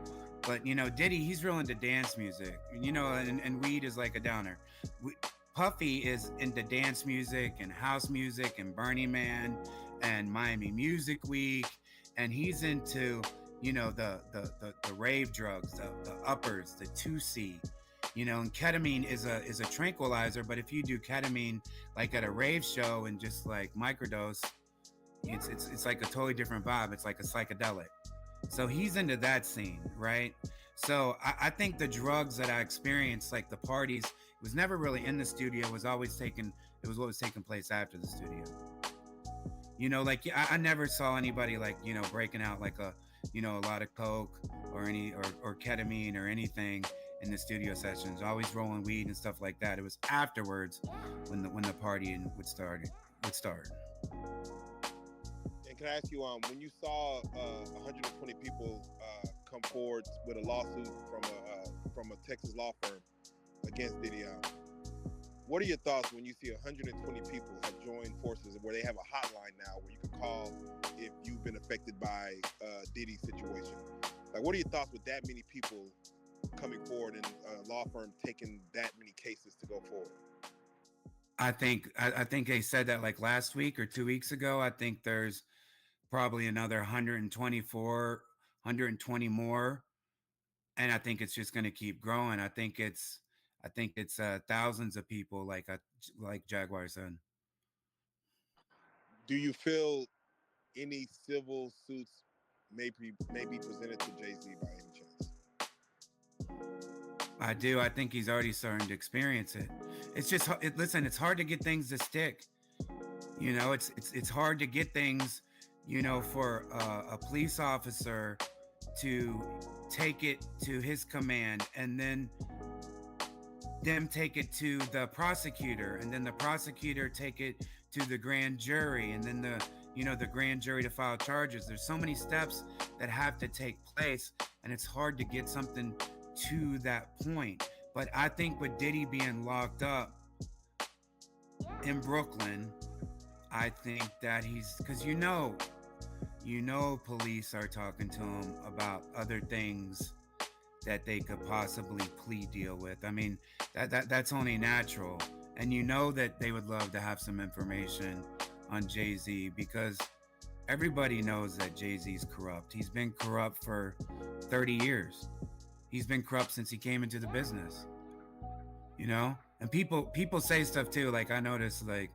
But Diddy, he's real into dance music, and weed is like a downer. Puffy is into dance music and house music and Burning Man and Miami Music Week, and he's into the rave drugs, the uppers, the 2C, and ketamine is a tranquilizer. But if you do ketamine like at a rave show and just like microdose, it's like a totally different vibe. It's like a psychedelic. So he's into that scene, right? So I think the drugs that I experienced, like the parties, it was never really in the studio. It was what was taking place after the studio. Like I never saw anybody like, breaking out like a lot of coke or ketamine or anything in the studio sessions, always rolling weed and stuff like that. It was afterwards when the partying would start. And can I ask you, when you saw 120 people come forward with a lawsuit from a Texas law firm against Diddy, what are your thoughts when you see 120 people have joined forces, where they have a hotline now where you can call if you've been affected by Diddy's situation? Like, what are your thoughts with that many people coming forward and a law firm taking that many cases to go forward? I think they said that like last week or 2 weeks ago. I think there's probably another 120 more, and I think it's just going to keep growing. I think it's thousands of people, like Jaguar said. Do you feel any civil suits may be presented to Jay-Z by any chance? I do. I think he's already starting to experience it. It's just, listen, it's hard to get things to stick. It's hard to get things, for a police officer to take it to his command and then them take it to the prosecutor, and then the prosecutor take it to the grand jury, and then the grand jury to file charges. There's so many steps that have to take place, and it's hard to get something to that point. But I think with Diddy being locked up in Brooklyn, I think that because police are talking to him about other things that they could possibly plea deal with. I mean, that's only natural. And that they would love to have some information on Jay-Z, because everybody knows that Jay-Z's corrupt. He's been corrupt for 30 years. He's been corrupt since he came into the business. And people say stuff too. Like, I noticed, like,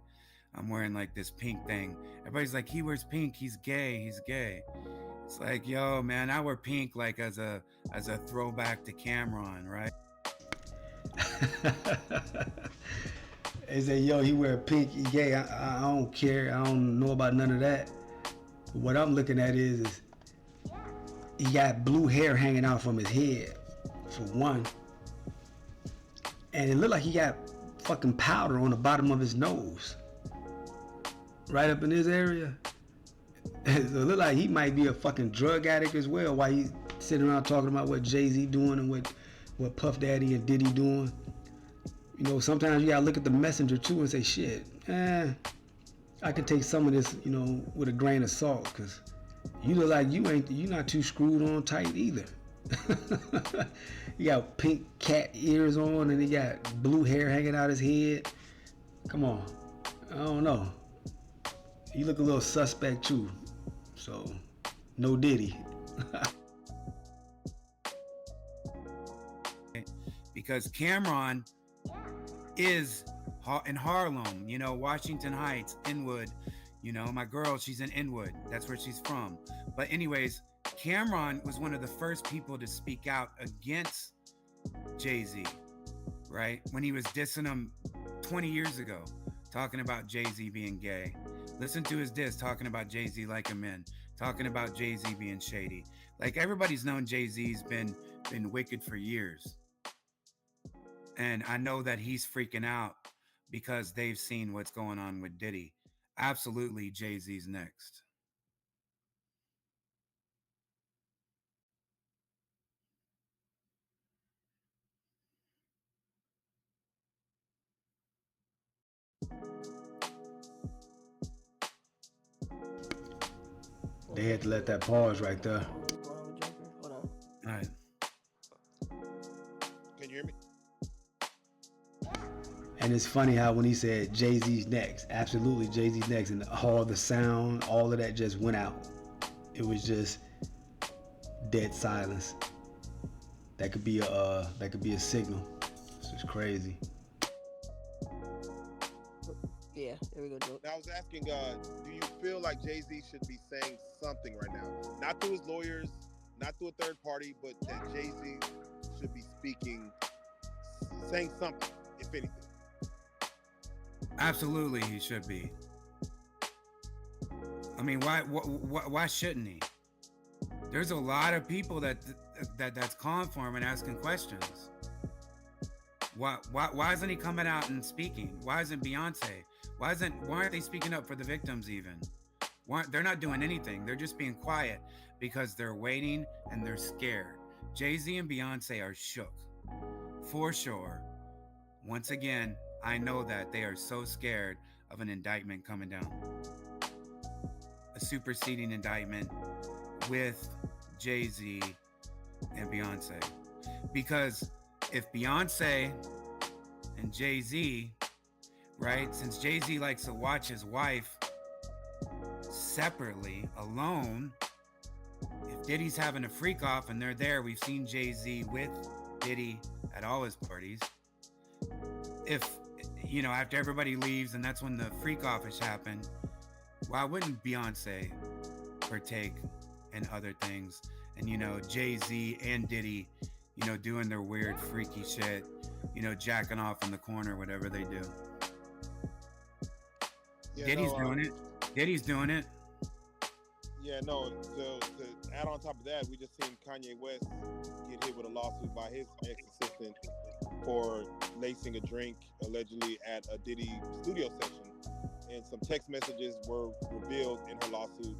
I'm wearing like this pink thing. Everybody's like, he wears pink, he's gay. It's like, yo, man, I wear pink like as a throwback to Cameron, right? They say, yo, he wear pink, he gay. I don't care. I don't know about none of that. What I'm looking at is he got blue hair hanging out from his head, for one. And it looked like he got fucking powder on the bottom of his nose. Right up in this area. It looked like he might be a fucking drug addict as well, while he's sitting around talking about what Jay-Z doing and what Puff Daddy and Diddy doing. You know, sometimes you gotta look at the messenger too and say, shit, I could take some of this, you know, with a grain of salt, cause you look like you not too screwed on tight either. He got pink cat ears on and he got blue hair hanging out his head. Come on, I don't know. You look a little suspect too. So, no Diddy. Because Cameron is in Harlem, you know, Washington Heights, Inwood. You know, my girl, she's in Inwood. That's where she's from. But anyways, Cameron was one of the first people to speak out against Jay-Z, right? When he was dissing him 20 years ago, talking about Jay-Z being gay. Listen to his diss talking about Jay-Z liking men, talking about Jay-Z being shady. Like, everybody's known Jay-Z's been wicked for years. And I know that he's freaking out because they've seen what's going on with Diddy. Absolutely, Jay-Z's next. They had to let that pause right there. Hold on. All right. Can you hear me? And it's funny how when he said Jay-Z's next, absolutely Jay-Z's next, and all the sound, all of that just went out. It was just dead silence. That could be a signal. It's just crazy. Yeah, there we go, Joe. Now I was asking, do you feel like Jay-Z should be saying something right now? Not through his lawyers, not through a third party, but that Jay-Z should be saying something, if anything. Absolutely, he should be. I mean, why shouldn't he? There's a lot of people that's calling for him and asking questions. Why isn't he coming out and speaking? Why isn't Beyonce? Why aren't they speaking up for the victims even? They're not doing anything. They're just being quiet because they're waiting and they're scared. Jay-Z and Beyonce are shook, for sure. Once again, I know that they are so scared of an indictment coming down. A superseding indictment with Jay-Z and Beyonce. Because if Beyonce and Jay-Z, right, since Jay-Z likes to watch his wife separately, alone, if Diddy's having a freak off and they're there, we've seen Jay-Z with Diddy at all his parties. If, you know, after everybody leaves and that's when the freak offish happened, why wouldn't Beyonce partake in other things? And, you know, Jay-Z and Diddy, you know, doing their weird freaky shit, you know, jacking off in the corner, whatever they do. Yeah, Diddy's doing it. Diddy's doing it. Yeah, no, to add on top of that, we just seen Kanye West get hit with a lawsuit by his ex-assistant for lacing a drink, allegedly at a Diddy studio session. And some text messages were revealed in her lawsuit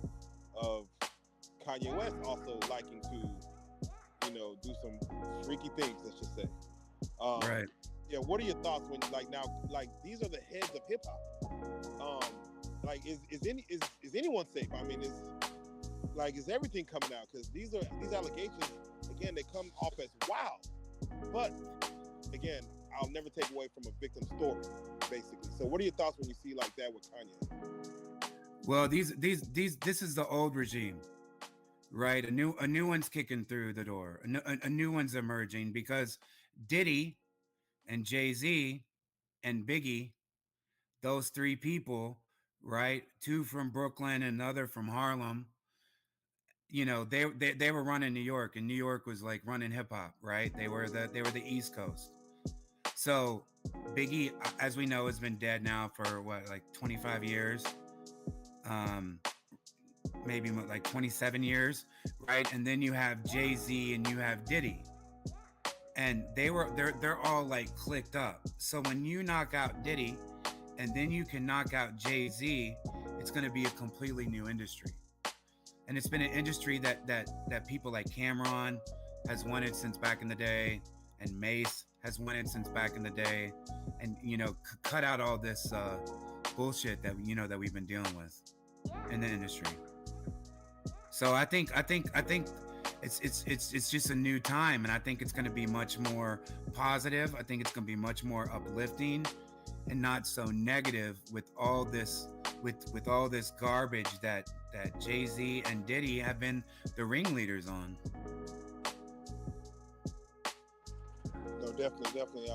of Kanye West also liking to, you know, do some freaky things, let's just say. Right. Yeah, what are your thoughts when, like, now, like, these are the heads of hip-hop. Like, is anyone safe? I mean, is everything coming out? Because these allegations, again, they come off as wow. But again, I'll never take away from a victim story, basically. So what are your thoughts when you see like that with Kanye? Well, this is the old regime, right? A new one's kicking through the door. A new one's emerging because Diddy and Jay-Z and Biggie, those three people, right? Two from Brooklyn and another from Harlem. You know, they were running New York, and New York was like running hip hop, right? They were the East Coast. So Biggie, as we know, has been dead now for what, like 25 years. maybe like 27 years, right? And then you have Jay-Z and you have Diddy. And they're all like clicked up. So when you knock out Diddy and then you can knock out Jay-Z, it's going to be a completely new industry. And it's been an industry that people like Cameron has wanted since back in the day, and Mace has wanted since back in the day, and cut out all this bullshit that that we've been dealing with in the industry. So I think it's just a new time, and I think it's going to be much more positive. I think it's going to be much more uplifting and not so negative with all this with all this garbage that Jay-Z and Diddy have been the ringleaders on. No, definitely.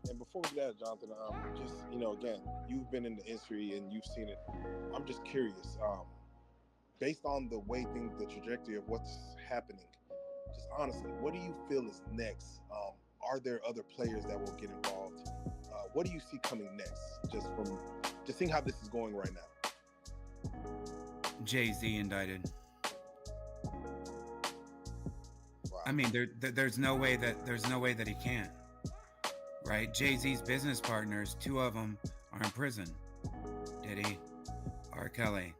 And before we do that, Jonathan, just again, you've been in the industry and you've seen it. I'm just curious, based on the trajectory of what's happening, just honestly, what do you feel is next? Are there other players that will get involved? What do you see coming next? Just seeing how this is going right now. Jay-Z indicted. Wow. I mean, there's no way that he can't. Right? Jay-Z's business partners, 2 of them are in prison. Diddy, R. Kelly,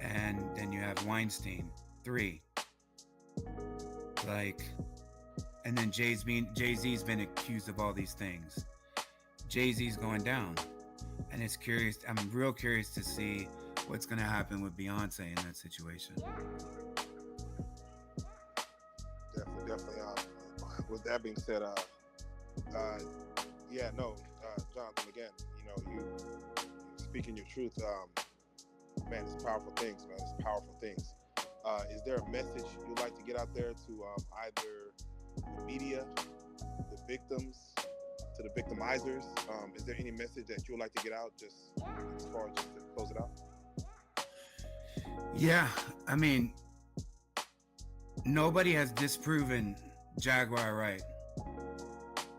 and then you have Weinstein, 3. And then Jay-Z's been accused of all these things. Jay-Z's going down, and it's curious. I'm real curious to see what's going to happen with Beyonce in that situation. Definitely. With that being said, Jonathan, again, you speaking your truth, man, it's powerful things, man. It's powerful things. Is there a message you'd like to get out there to either the media, the victims, to the victimizers? Is there any message that you would like to get out, just as far as just to close it out? Yeah, I mean, nobody has disproven Jaguar Wright.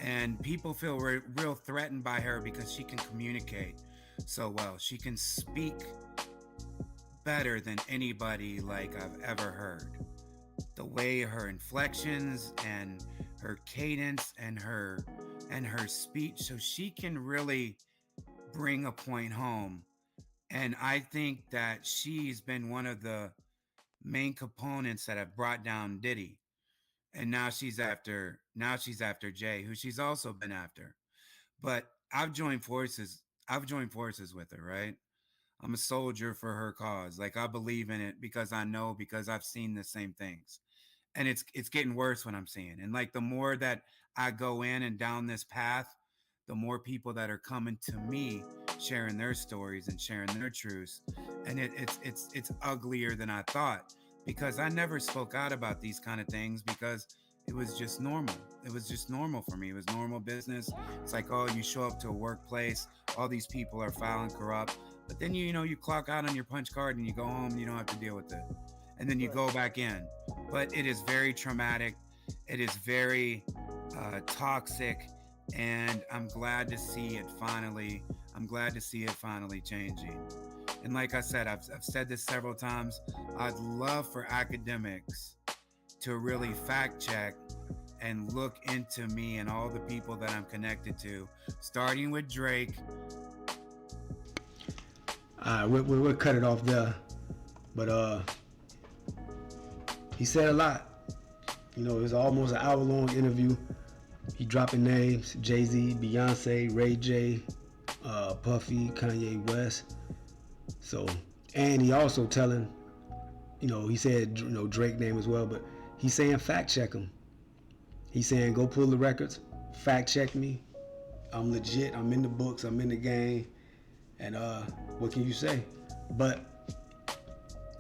And people feel real threatened by her because she can communicate so well. She can speak better than anybody like I've ever heard. The way her inflections and her cadence and her speech, so she can really bring a point home. And I think that she's been one of the main components that have brought down Diddy. And now she's after Jay, who she's also been after. But I've joined forces with her, right? I'm a soldier for her cause. Like, I believe in it because I've seen the same things. And it's getting worse when I'm seeing. And like, the more that I go in and down this path, the more people that are coming to me sharing their stories and sharing their truths. And it's uglier than I thought, because I never spoke out about these kind of things because it was just normal. It was just normal for me. It was normal business. It's like, oh, you show up to a workplace, all these people are foul and corrupt, but then you clock out on your punch card and you go home and you don't have to deal with it. And then you go back in. But it is very traumatic. It is very toxic. And I'm glad to see it finally changing. And like I said, I've said this several times, I'd love for academics to really fact check and look into me and all the people that I'm connected to, starting with Drake. We'll cut it off there. But he said a lot. It was almost an hour-long interview. He dropping names: Jay-Z, Beyonce, Ray J, Puffy, Kanye West. So, and he also telling, he said, Drake name as well, but he's saying fact check him. He's saying go pull the records, fact check me. I'm legit. I'm in the books. I'm in the game. And what can you say? But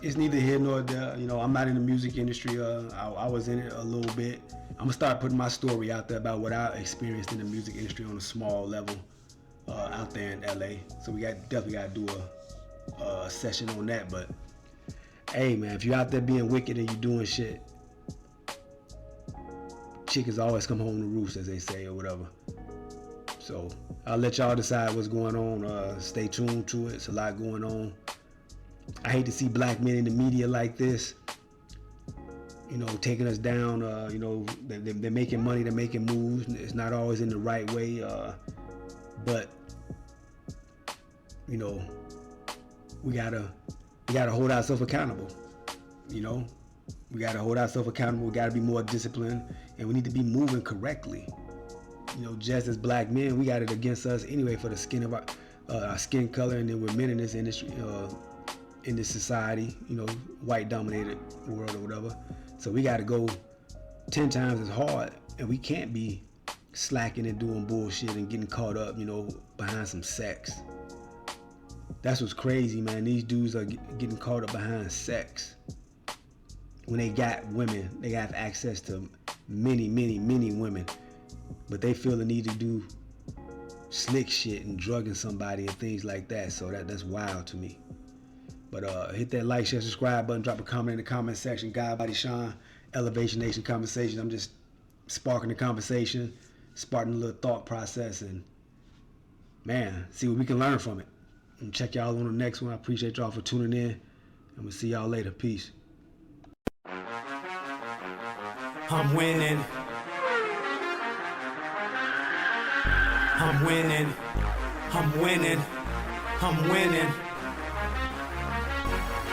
it's neither here nor there. I'm not in the music industry. I was in it a little bit. I'm gonna start putting my story out there about what I experienced in the music industry on a small level out there in LA. So we definitely got to do a session on that. But hey, man, if you're out there being wicked and you doing shit, chickens always come home to roost, as they say, or whatever. So I'll let y'all decide what's going on. Stay tuned to it. It's a lot going on. I hate to see black men in the media like this, you know, taking us down. You know, they're making money, they're making moves. It's not always in the right way, but you know, we gotta hold ourselves accountable. You know, we gotta hold ourselves accountable. We gotta be more disciplined, and we need to be moving correctly. You know, just as black men, we got it against us anyway for the skin of our skin color, and then we're men in this industry, in this society, you know, white dominated world or whatever. So we got to go 10 times as hard, and we can't be slacking and doing bullshit and getting caught up, you know, behind some sex. That's what's crazy, man. These dudes are getting caught up behind sex. When they got women, they have access to many, many, many women, but they feel the need to do slick shit and drugging somebody and things like that. So that's wild to me. But hit that like, share, subscribe button, drop a comment in the comment section. God Body Sean, Elevation Nation Conversation. I'm just sparking the conversation, sparking a little thought process, and man, see what we can learn from it. And check y'all on the next one. I appreciate y'all for tuning in, and we'll see y'all later. Peace. I'm winning. I'm winning. I'm winning. I'm winning.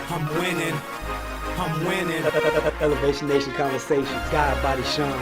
I'm winning. I'm winning. Elevation Nation Conversations. God Body Sean.